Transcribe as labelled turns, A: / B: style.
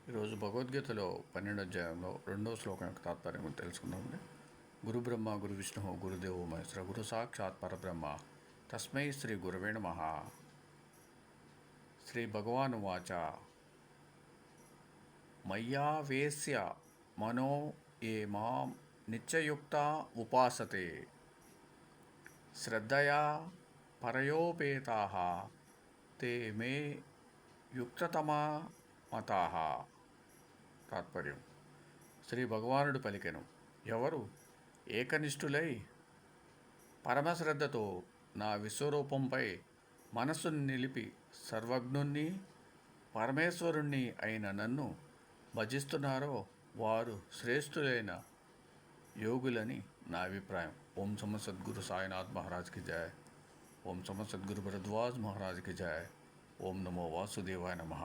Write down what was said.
A: ఈరోజు భగవద్గీతలో 12వ అధ్యాయంలో 2వ శ్లోకం యొక్క తాత్పర్యం తెలుసుకుందామండి. గురు బ్రహ్మ గురు విష్ణు గురుదేవో మహేశ్వర గురు సాక్షాత్ పరబ్రహ్మ తస్మై శ్రీ గురవే నమః. శ్రీ భగవాను వాచ మయ్యావేశ్య మనో ఏ మాం నిత్యయుక్త ఉపాసతే శ్రద్ధయా పరయోపేతాః తే మే యుక్తతమా మతాః. తాత్పర్యం: శ్రీ భగవానుడు పలికెను, ఎవరు ఏకనిష్ఠులై పరమశ్రద్ధతో నా విశ్వరూపంపై మనస్సును నిలిపి సర్వజ్ఞుణ్ణి పరమేశ్వరుణ్ణి అయిన నన్ను భజిస్తున్నారో వారు శ్రేష్ఠులైన యోగులని నా అభిప్రాయం. ఓం సమ సద్గురు సాయినాథ్ మహారాజ్కి జయ. ఓం సమ సద్గురు భరద్వాజ్ మహారాజ్కి జయ. ఓం నమో వాసుదేవాయ నమః.